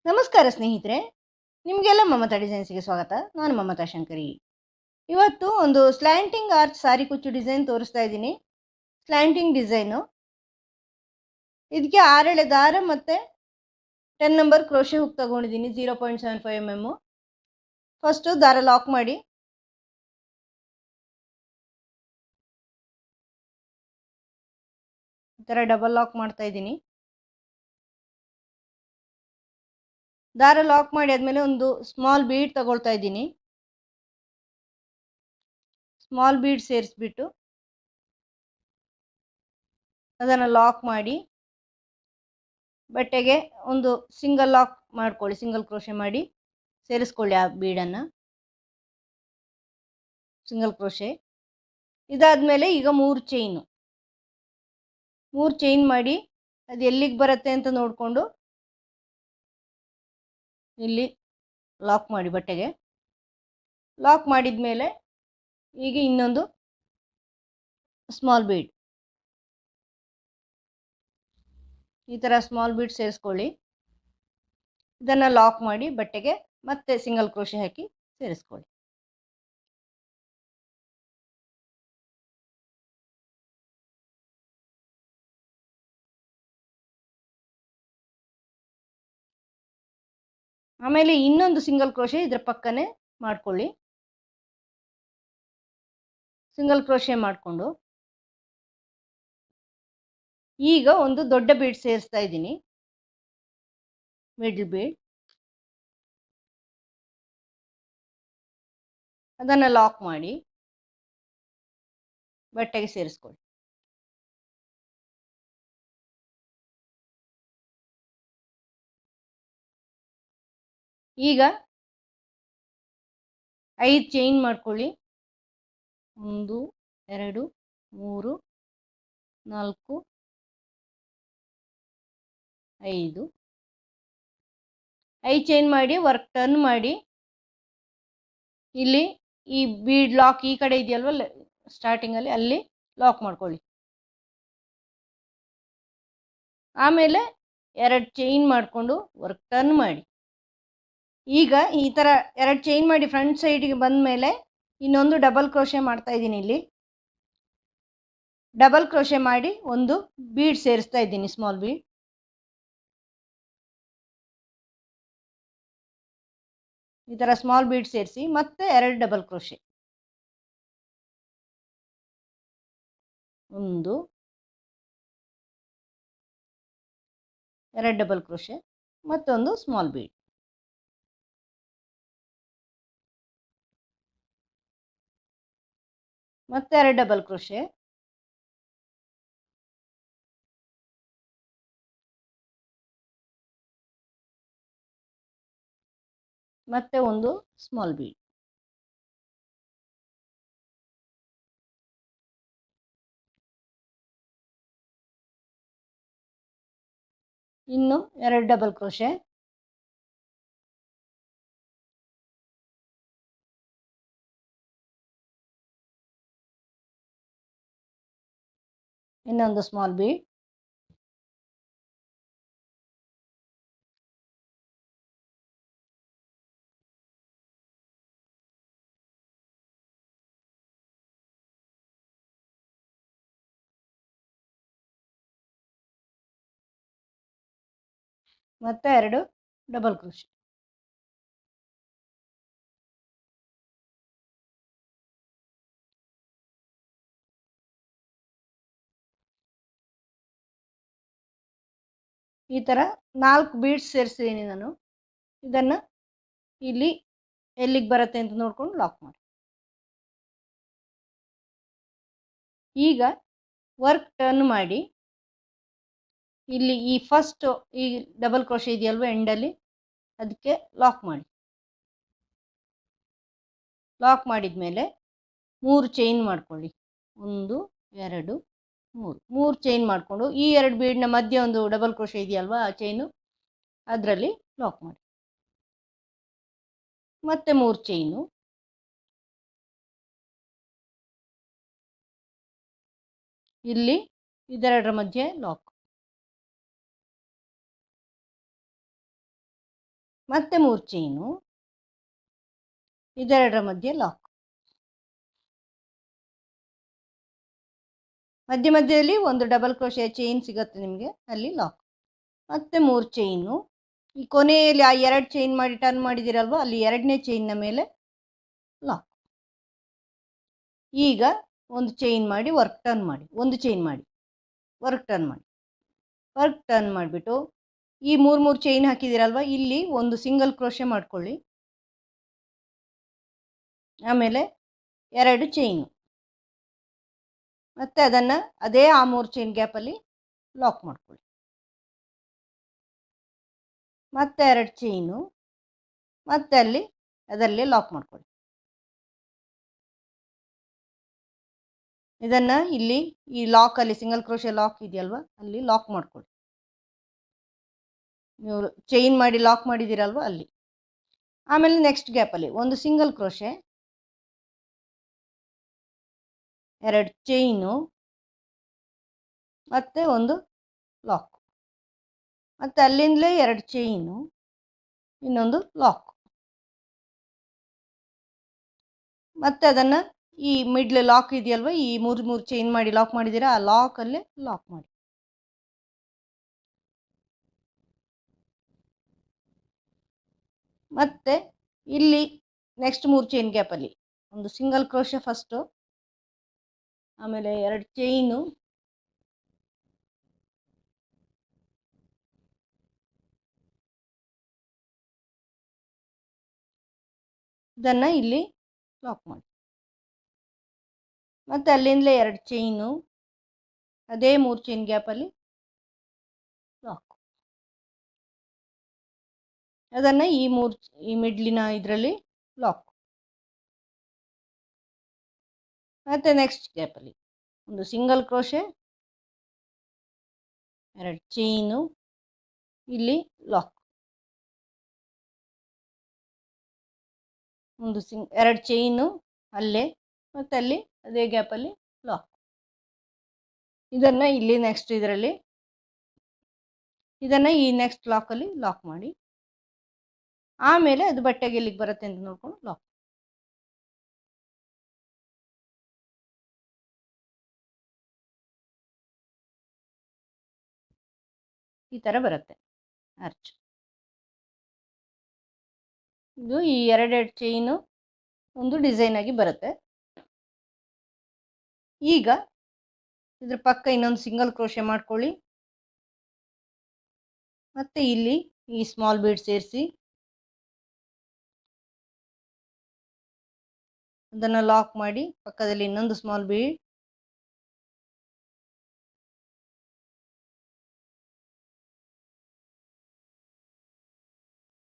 ನಮಸ್ಕಾರ ಸ್ನೇಹಿತರೆ, ನಿಮಗೆಲ್ಲ ಮಮತಾ ಡಿಸೈನ್ಸ್ಗೆ ಸ್ವಾಗತ. ನಾನು ಮಮತಾ ಶಂಕರಿ. ಇವತ್ತು ಒಂದು ಸ್ಲ್ಯಾಂಟಿಂಗ್ ಆರ್ಚ್ ಸಾರಿ ಕುಚ್ಚು ಡಿಸೈನ್ ತೋರಿಸ್ತಾ ಇದ್ದೀನಿ. Slanting design. ಇದಕ್ಕೆ 6 ಎಳೆ ದಾರ ಮತ್ತು 10 ನಂಬರ್ ಕ್ರೋಶೆ ಹುಕ್ ತಗೊಂಡಿದ್ದೀನಿ. 0.75 mm. ಫಸ್ಟು ದಾರ ಲಾಕ್ ಮಾಡಿ, ಈ ಥರ ಡಬಲ್ ಲಾಕ್ ಮಾಡ್ತಾ ಇದ್ದೀನಿ. ದಾರ ಲಾಕ್ ಮಾಡಿ ಆದಮೇಲೆ ಒಂದು ಸ್ಮಾಲ್ ಬೀಡ್ ತಗೊಳ್ತಾ ಇದ್ದೀನಿ. ಸ್ಮಾಲ್ ಬೀಡ್ ಸೇರಿಸ್ಬಿಟ್ಟು ಅದನ್ನು ಲಾಕ್ ಮಾಡಿ ಬಟ್ಟೆಗೆ ಒಂದು ಸಿಂಗಲ್ ಲಾಕ್ ಮಾಡ್ಕೊಳ್ಳಿ. ಸಿಂಗಲ್ ಕ್ರೋಶೆ ಮಾಡಿ ಸೇರಿಸ್ಕೊಳ್ಳಿ ಆ ಬೀಡನ್ನು. ಸಿಂಗಲ್ ಕ್ರೋಶೆ ಇದಾದಮೇಲೆ ಈಗ 3 ಚೈನ್ ಮಾಡಿ ಅದು ಎಲ್ಲಿಗೆ ಬರುತ್ತೆ ಅಂತ ನೋಡಿಕೊಂಡು ಇಲ್ಲಿ ಲಾಕ್ ಮಾಡಿ. ಬಟ್ಟೆಗೆ ಲಾಕ್ ಮಾಡಿದ ಮೇಲೆ ಈಗ ಇನ್ನೊಂದು ಸ್ಮಾಲ್ ಬೀಡ್, ಈ ಥರ ಸ್ಮಾಲ್ ಬೀಡ್ ಸೇರಿಸ್ಕೊಳ್ಳಿ. ಇದನ್ನು ಲಾಕ್ ಮಾಡಿ ಬಟ್ಟೆಗೆ ಮತ್ತೆ ಸಿಂಗಲ್ ಕ್ರೋಶೆ ಹಾಕಿ ಸೇರಿಸ್ಕೊಳ್ಳಿ. ಆಮೇಲೆ ಇನ್ನೊಂದು ಸಿಂಗಲ್ ಕ್ರೋಶೆ ಇದರ ಪಕ್ಕನೇ ಮಾಡ್ಕೊಳ್ಳಿ. ಸಿಂಗಲ್ ಕ್ರೋಶೆ ಮಾಡಿಕೊಂಡು ಈಗ ಒಂದು ದೊಡ್ಡ ಬೀಡ್ ಸೇರಿಸ್ತಾ ಇದ್ದೀನಿ. ಮಿಡ್ಲ್ ಬೀಡ್, ಅದನ್ನು ಲಾಕ್ ಮಾಡಿ ಬಟ್ಟೆಗೆ ಸೇರಿಸ್ಕೊಳ್ಳಿ. ಈಗ 5 ಚೈನ್ ಮಾಡ್ಕೊಳ್ಳಿ. 1 2 3 4 5 ಚೈನ್ ಮಾಡಿ ವರ್ಕ್ ಟರ್ನ್ ಮಾಡಿ ಇಲ್ಲಿ ಈ ಬೀಡ್ ಲಾಕ್ ಈ ಕಡೆ ಇದೆಯಲ್ವ ಸ್ಟಾರ್ಟಿಂಗಲ್ಲಿ, ಅಲ್ಲಿ ಲಾಕ್ ಮಾಡ್ಕೊಳ್ಳಿ. ಆಮೇಲೆ 2 ಚೈನ್ ಮಾಡಿಕೊಂಡು ವರ್ಕ್ ಟರ್ನ್ ಮಾಡಿ. ಈಗ ಈ ಥರ 2 ಚೈನ್ ಮಾಡಿ ಫ್ರಂಟ್ ಸೈಡಿಗೆ ಬಂದ ಮೇಲೆ ಇನ್ನೊಂದು ಡಬಲ್ ಕ್ರೋಶೆ ಮಾಡ್ತಾ ಇದ್ದೀನಿ. ಇಲ್ಲಿ ಡಬಲ್ ಕ್ರೋಶೆ ಮಾಡಿ ಒಂದು ಬೀಡ್ ಸೇರಿಸ್ತಾ ಇದ್ದೀನಿ, ಸ್ಮಾಲ್ ಬೀಡ್. ಈ ಥರ ಸ್ಮಾಲ್ ಬೀಡ್ ಸೇರಿಸಿ ಮತ್ತೆ 2 ಡಬಲ್ ಕ್ರೋಶೆ, 1 2 ಡಬಲ್ ಕ್ರೋಶೆ, ಮತ್ತೊಂದು ಸ್ಮಾಲ್ ಬೀಡ್. ಮತ್ತೆ 2 ಡಬಲ್ ಕ್ರೋಶೆ, ಮತ್ತೆ ಒಂದು ಸ್ಮಾಲ್ ಬೀಡ್. ಇನ್ನು 2 ಡಬಲ್ ಕ್ರೋಶೆ, ಇನ್ನೊಂದು ಸ್ಮಾಲ್ ಬೀಡ್, ಮತ್ತೆ 2 ಡಬಲ್ ಕ್ರೋಶೆ. ಈ ಥರ 4 ಬೀಡ್ಸ್ ಸೇರಿಸಿದ್ದೀನಿ ನಾನು. ಇದನ್ನು ಇಲ್ಲಿ ಎಲ್ಲಿಗೆ ಬರುತ್ತೆ ಅಂತ ನೋಡ್ಕೊಂಡು ಲಾಕ್ ಮಾಡಿ. ಈಗ ವರ್ಕ್ ಟರ್ನ್ ಮಾಡಿ ಇಲ್ಲಿ ಈ ಫಸ್ಟ್ ಈ ಡಬಲ್ ಕ್ರೋಶೆ ಇದೆಯಲ್ವ ಎಂಡಲ್ಲಿ, ಅದಕ್ಕೆ ಲಾಕ್ ಮಾಡಿ. ಲಾಕ್ ಮಾಡಿದ ಮೇಲೆ 3 ಚೈನ್ ಮಾಡ್ಕೊಳ್ಳಿ. 1 2 3 ಚೈನ್ ಮಾಡಿಕೊಂಡು ಈ 2 ಬೀಡ್ನ ಮಧ್ಯೆ ಒಂದು ಡಬಲ್ ಕ್ರೋಶೆ ಇದೆಯಲ್ವ, ಆ ಚೈನು ಅದರಲ್ಲಿ ಲಾಕ್ ಮಾಡಿ. ಮತ್ತೆ 3 ಚೈನು, ಇಲ್ಲಿ ಇದೆರಡರ ಮಧ್ಯೆ ಲಾಕ್. ಮತ್ತೆ 3 ಚೈನು, ಇದೆರಡರ ಮಧ್ಯೆ ಲಾಕ್. ಮಧ್ಯದಲ್ಲಿ ಒಂದು ಡಬಲ್ ಕ್ರೋಶೆ ಚೈನ್ ಸಿಗುತ್ತೆ ನಿಮಗೆ, ಅಲ್ಲಿ ಲಾಕ್. ಮತ್ತೆ 3 ಚೈನು, ಈ ಕೊನೆಯಲ್ಲಿ ಆ 2 ಚೈನ್ ಮಾಡಿ ಟರ್ನ್ ಮಾಡಿದಿರಲ್ವ, ಅಲ್ಲಿ 2ನೇ ಚೈನ್ನ ಮೇಲೆ ಲಾಕ್. ಈಗ ಒಂದು ಚೈನ್ ಮಾಡಿ ವರ್ಕ್ ಟರ್ನ್ ಮಾಡಿ, ಒಂದು ಚೈನ್ ಮಾಡಿ ವರ್ಕ್ ಟರ್ನ್ ಮಾಡಿ. ವರ್ಕ್ ಟರ್ನ್ ಮಾಡಿಬಿಟ್ಟು ಈ 3 ಚೈನ್ ಹಾಕಿದಿರಲ್ವ, ಇಲ್ಲಿ ಒಂದು ಸಿಂಗಲ್ ಕ್ರೋಶೆ ಮಾಡ್ಕೊಳ್ಳಿ. ಆಮೇಲೆ 2 ಚೈನು, ಮತ್ತೆ ಅದನ್ನು ಅದೇ ಆ 3 ಚೈನ್ ಗ್ಯಾಪಲ್ಲಿ ಲಾಕ್ ಮಾಡ್ಕೊಳ್ಳಿ. ಮತ್ತೆ 2 ಚೈನು, ಮತ್ತೆ ಅದರಲ್ಲಿ ಲಾಕ್ ಮಾಡ್ಕೊಳ್ಳಿ. ಇದನ್ನು ಇಲ್ಲಿ ಈ ಲಾಕಲ್ಲಿ ಸಿಂಗಲ್ ಕ್ರೋಶೆ ಲಾಕ್ ಇದೆಯಲ್ವ, ಅಲ್ಲಿ ಲಾಕ್ ಮಾಡ್ಕೊಳ್ಳಿ. ನೀವು ಚೈನ್ ಮಾಡಿ ಲಾಕ್ ಮಾಡಿದ್ದೀರಲ್ವ ಅಲ್ಲಿ. ಆಮೇಲೆ ನೆಕ್ಸ್ಟ್ ಗ್ಯಾಪಲ್ಲಿ ಒಂದು ಸಿಂಗಲ್ ಕ್ರೋಶೆ, 2 ಚೈನು, ಮತ್ತೆ ಒಂದು ಲಾಕ್. ಮತ್ತು ಅಲ್ಲಿಂದಲೇ 2 ಚೈನು, ಇನ್ನೊಂದು ಲಾಕ್. ಮತ್ತು ಅದನ್ನು ಈ ಮಿಡ್ಲ್ ಲಾಕ್ ಇದೆಯಲ್ವ, ಈ 3 ಚೈನ್ ಮಾಡಿ ಲಾಕ್ ಮಾಡಿದ್ದೀರಾ, ಆ ಲಾಕಲ್ಲೇ ಲಾಕ್ ಮಾಡಿ. ಮತ್ತು ಇಲ್ಲಿ ನೆಕ್ಸ್ಟ್ 3 ಚೈನ್ ಗ್ಯಾಪಲ್ಲಿ ಒಂದು ಸಿಂಗಲ್ ಕ್ರೋಶೆ ಫಸ್ಟು, ಆಮೇಲೆ 2 ಚೈನು, ಇದನ್ನು ಇಲ್ಲಿ ಲಾಕ್ ಮಾಡಿ. ಮತ್ತು ಅಲ್ಲಿಂದಲೇ 2 ಚೈನು, ಅದೇ 3 ಚೈನ್ ಗ್ಯಾಪಲ್ಲಿ ಲಾಕ್. ಅದನ್ನು ಈ ಮಿಡ್ಲಿನ ಇದರಲ್ಲಿ ಲಾಕ್. ಮತ್ತು ನೆಕ್ಸ್ಟ್ ಗ್ಯಾಪಲ್ಲಿ ಒಂದು ಸಿಂಗಲ್ ಕ್ರೋಶೆ, 2 ಚೈನು, ಇಲ್ಲಿ ಲಾಕ್. ಒಂದು 2 ಚೈನು ಅಲ್ಲೇ, ಮತ್ತು ಅಲ್ಲಿ ಅದೇ ಗ್ಯಾಪಲ್ಲಿ ಲಾಕ್. ಇದನ್ನು ಇಲ್ಲಿ ನೆಕ್ಸ್ಟ್ ಇದರಲ್ಲಿ ಇದನ್ನು ಈ ನೆಕ್ಸ್ಟ್ ಲಾಕಲ್ಲಿ ಲಾಕ್ ಮಾಡಿ. ಆಮೇಲೆ ಅದು ಬಟ್ಟೆಗೆ ಎಲ್ಲಿಗೆ ಬರುತ್ತೆ ಅಂತ ನೋಡ್ಕೊಂಡು ಲಾಕ್. ಈ ಥರ ಬರುತ್ತೆ ಆರ್ಚ್. ಇದು ಈ 2 ಚೈನು ಒಂದು ಡಿಸೈನ್ ಆಗಿ ಬರುತ್ತೆ. ಈಗ ಇದ್ರ ಪಕ್ಕ ಇನ್ನೊಂದು ಸಿಂಗಲ್ ಕ್ರೋಶೆ ಮಾಡ್ಕೊಳ್ಳಿ. ಮತ್ತು ಇಲ್ಲಿ ಈ ಸ್ಮಾಲ್ ಬೀಡ್ ಸೇರಿಸಿ ಅದನ್ನು ಲಾಕ್ ಮಾಡಿ, ಪಕ್ಕದಲ್ಲಿ ಇನ್ನೊಂದು ಸ್ಮಾಲ್ ಬೀಡ್,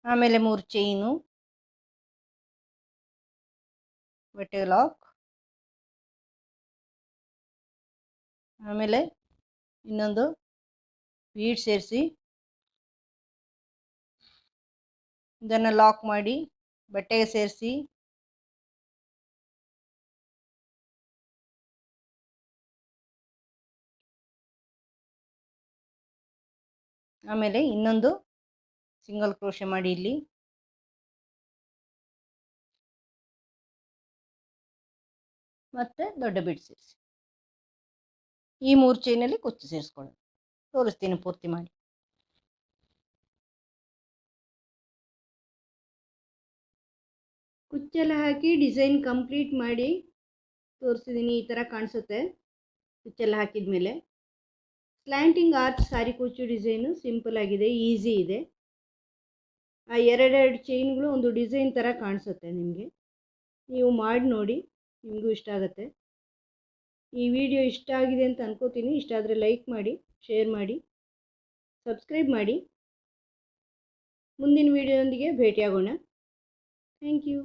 ಆಮೇಲೆ 3 ಚೈನು, ಬಟ್ಟೆ ಲಾಕ್, ಆಮೇಲೆ ಇನ್ನೊಂದು ಬೀಡ್ ಸೇರಿಸಿ ಇದನ್ನು ಲಾಕ್ ಮಾಡಿ ಬಟ್ಟೆಗೆ ಸೇರಿಸಿ, ಆಮೇಲೆ ಇನ್ನೊಂದು ಸಿಂಗಲ್ ಕ್ರೋಶೆ ಮಾಡಿ ಇಲ್ಲಿ, ಮತ್ತೆ ದೊಡ್ಡ ಬೀಡ್ ಸೇರಿಸಿ. ಈ 3 ಚೈನಲ್ಲಿ ಕುಚ್ಚು ಸೇರಿಸ್ಕೊಳ್ಳಿ. ತೋರಿಸ್ತೀನಿ ಪೂರ್ತಿ ಮಾಡಿ. ಕುಚ್ಚೆಲ್ಲ ಹಾಕಿ ಡಿಸೈನ್ ಕಂಪ್ಲೀಟ್ ಮಾಡಿ ತೋರಿಸಿದ್ದೀನಿ. ಈ ಥರ ಕಾಣಿಸುತ್ತೆ ಕುಚ್ಚೆಲ್ಲ ಹಾಕಿದ ಮೇಲೆ. ಸ್ಲ್ಯಾಂಟಿಂಗ್ ಆರ್ಚ್ ಸಾರಿ ಕುಚ್ಚು ಡಿಸೈನು ಸಿಂಪಲ್ ಆಗಿದೆ, ಈಸಿ ಇದೆ. ಆ 2 ಚೈನ್ಗಳು ಒಂದು ಡಿಸೈನ್ ಥರ ಕಾಣಿಸುತ್ತೆ ನಿಮಗೆ. ನೀವು ಮಾಡಿ ನೋಡಿ, ನಿಮಗೂ ಇಷ್ಟ ಆಗುತ್ತೆ. ಈ ವಿಡಿಯೋ ಇಷ್ಟ ಆಗಿದೆ ಅಂತ ಅನ್ಕೋತೀನಿ. ಇಷ್ಟ ಆದರೆ ಲೈಕ್ ಮಾಡಿ, ಶೇರ್ ಮಾಡಿ, ಸಬ್ಸ್ಕ್ರೈಬ್ ಮಾಡಿ. ಮುಂದಿನ ವಿಡಿಯೋದೊಂದಿಗೆ ಭೇಟಿಯಾಗೋಣ. Thank you.